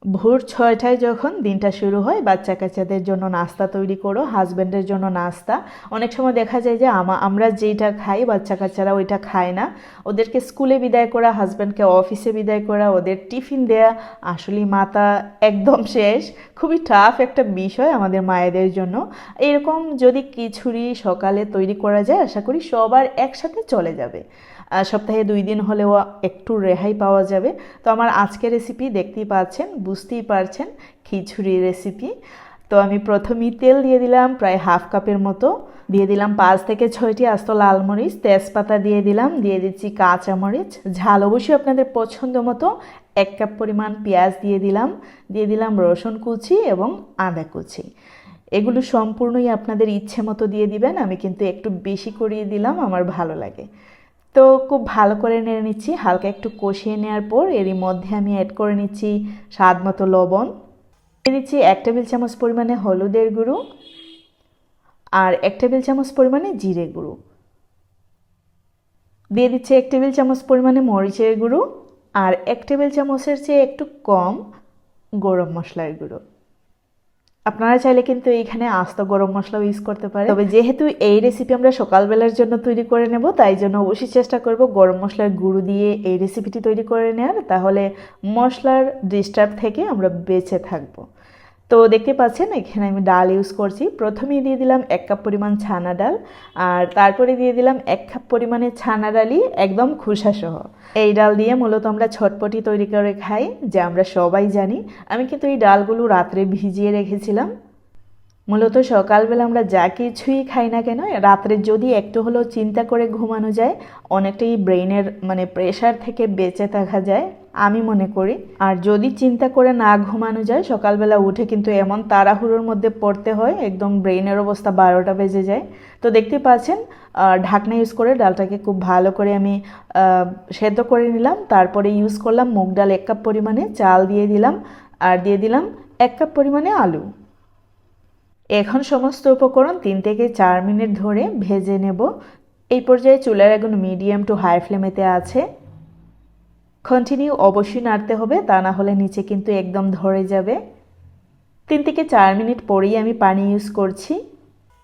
ভোর 6টায় যখন দিনটা শুরু হয়, বাচ্চা কাচ্চাদের জন্য নাস্তা তৈরি করো, হাজব্যান্ডের জন্য নাস্তা। অনেক সময় দেখা যায় যে আমরা যেটা খাই বাচ্চা কাচ্চারা ওইটা খায় না। ওদেরকে স্কুলে বিদায় করা, হাজব্যান্ডকে অফিসে বিদায় করা, ওদের টিফিন দেয়া, আসলে মাথা একদম শেষ। খুবই টাফ একটা বিষয় আমাদের মায়েদের জন্য। এরকম যদি খিচুড়ি সকালে তৈরি করা যায়, আশা করি সবার একসাথে চলে যাবে। সপ্তাহে 2 দিন হলেও একটু রেহাই পাওয়া যাবে। তো আমার আজকের রেসিপি দেখতেই পাচ্ছেন, বুঝতেই পারছেন, খিচুড়ি রেসিপি। তো আমি প্রথমেই তেল দিয়ে দিলাম প্রায় হাফ কাপের মতো, দিয়ে দিলাম 5 থেকে 6টি আস্ত লাল মরিচ, তেজপাতা দিয়ে দিলাম, দিয়ে দিচ্ছি কাঁচামরিচ, ঝাল অবশ্যই আপনাদের পছন্দ মতো। 1 কাপ পরিমাণ পেঁয়াজ দিয়ে দিলাম রসুন কুচি এবং আদা কুচি। এগুলো সম্পূর্ণই আপনাদের ইচ্ছে মতো দিয়ে দিবেন, আমি কিন্তু একটু বেশি করিয়ে দিলাম, আমার ভালো লাগে। তো খুব ভালো করে নেড়ে নিচ্ছি, হালকা একটু কষিয়ে নেওয়ার পর এরই মধ্যে আমি অ্যাড করে নিচ্ছি স্বাদ মতো লবণ, দিয়ে দিচ্ছি 1 টেবিল চামচ পরিমাণে হলুদের গুঁড়ো আর 1 টেবিল চামচ পরিমাণে জিরে গুঁড়ো, দিয়ে দিচ্ছি 1 টেবিল চামচ পরিমাণে মরিচের গুঁড়ো আর 1 টেবিল চামচের চেয়ে একটু কম গরম মশলার গুঁড়ো। আপনারা চাইলে কিন্তু এইখানে আস্ত গরম মশলাও ইউজ করতে পারেন, তবে যেহেতু এই রেসিপি আমরা সকালবেলার জন্য তৈরি করে নেব, তাই জন্য অবশ্যই চেষ্টা করব গরম মশলার গুঁড়ো দিয়ে এই রেসিপিটি তৈরি করে নেওয়ার, তাহলে মশলার ডিস্টার্ব থেকে আমরা বেঁচে থাকবো। তো দেখতে পাচ্ছেন এখানে আমি ডাল ইউজ করছি। প্রথমেই দিয়ে দিলাম 1 কাপ পরিমাণ ছানা ডাল, আর তারপরে দিয়ে দিলাম 1 কাপ পরিমাণে ছানা ডালই একদম খোসা সহ। এই ডাল দিয়ে মূলত আমরা ছটপটি তৈরি করে খাই, যা আমরা সবাই জানি। আমি কিন্তু এই ডালগুলো রাত্রে ভিজিয়ে রেখেছিলাম। মূলত সকালবেলা আমরা যা কিছুই খাই না কেন, রাত্রে যদি একটু হলেও চিন্তা করে ঘুমানো যায়, অনেকটাই ব্রেইনের প্রেশার থেকে বেঁচে থাকা যায় আমি মনে করি। আর যদি চিন্তা করে না ঘুমানো যায়, সকালবেলা উঠে কিন্তু এমন তাড়াহুড়োর মধ্যে পড়তে হয়, একদম ব্রেইনের অবস্থা 12টা বেজে যায়। তো দেখতে পাচ্ছেন ঢাকনা ইউজ করে ডালটাকে খুব ভালো করে আমি সেদ্ধ করে নিলাম। তারপরে ইউজ করলাম মুগ ডাল 1 কাপ পরিমাণে, চাল দিয়ে দিলাম আর দিয়ে দিলাম 1 কাপ পরিমাণে আলু। এখন সমস্ত উপকরণ 3 থেকে 4 মিনিট ধরে ভেজে নেব। এই পর্যায়ে চুলার আগুন মিডিয়াম টু হাই ফ্লেমেতে আছে। কন্টিনিউ অবশ্যই নাড়তে হবে, তা না হলে নিচে কিন্তু একদম ধরে যাবে। 3 থেকে 4 মিনিট পরেই আমি পানি ইউজ করছি।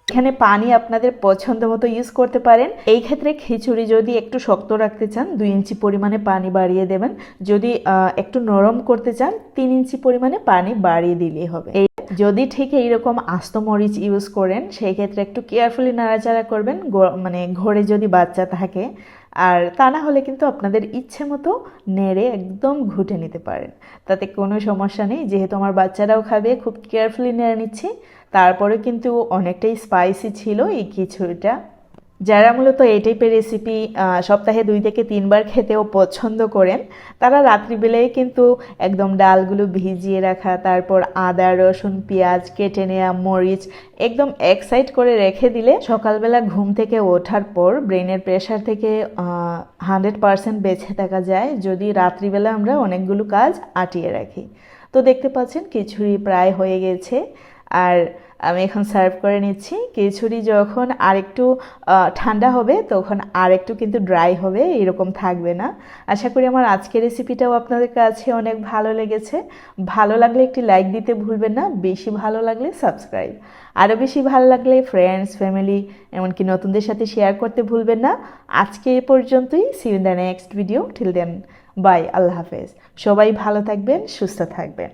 এখানে পানি আপনাদের পছন্দ মতো ইউজ করতে পারেন। এই ক্ষেত্রে খিচুড়ি যদি একটু শক্ত রাখতে চান 2 ইঞ্চি পরিমাণে পানি বাড়িয়ে দেবেন, যদি একটু নরম করতে চান 3 ইঞ্চি পরিমাণে পানি বাড়িয়ে দিলেই হবে। যদি ঠিক এইরকম আস্ত মরিচ ইউজ করেন, সেই ক্ষেত্রে একটু কেয়ারফুলি নাড়াচাড়া করবেন, ঘরে যদি বাচ্চা থাকে। আর তা না হলে কিন্তু আপনাদের ইচ্ছে মতো নেড়ে একদম ঘুটে নিতে পারেন, তাতে কোনো সমস্যা নেই। যেহেতু আমার বাচ্চারাও খাবে, খুব কেয়ারফুলি নেড়ে নিচ্ছি। তারপরে কিন্তু অনেকটাই স্পাইসি ছিল এই খিচুড়িটা। যারা মূলত এই টাইপের রেসিপি সপ্তাহে 2 থেকে 3 বার খেতেও পছন্দ করেন, তারা রাত্রিবেলায় কিন্তু একদম ডালগুলো ভিজিয়ে রাখা, তারপর আদা রসুন পেঁয়াজ কেটে নেওয়া, মরিচ একদম এক সাইড করে রেখে দিলে সকালবেলা ঘুম থেকে ওঠার পর ব্রেনের প্রেশার থেকে 100% বেঁচে থাকা যায়, যদি রাত্রিবেলা আমরা অনেকগুলো কাজ আটিয়ে রাখি। তো দেখতে পাচ্ছেন খিচুড়ি প্রায় হয়ে গেছে, আর আমি এখন সার্ভ করে নিচ্ছি। খিচুড়ি যখন আরেকটু ঠান্ডা হবে তখন আরেকটু কিন্তু ড্রাই হবে, এরকম থাকবে না। আশা করি আমার আজকের রেসিপিটাও আপনাদের কাছে অনেক ভালো লেগেছে। ভালো লাগলে একটি লাইক দিতে ভুলবেন না, বেশি ভালো লাগলে সাবস্ক্রাইব, আরও বেশি ভালো লাগলে ফ্রেন্ডস ফ্যামিলি এমনকি নতুনদের সাথে শেয়ার করতে ভুলবেন না। আজকে এ পর্যন্তই। See you in the next video. Till then bye, আল্লাহ হাফেজ। সবাই ভালো থাকবেন, সুস্থ থাকবেন।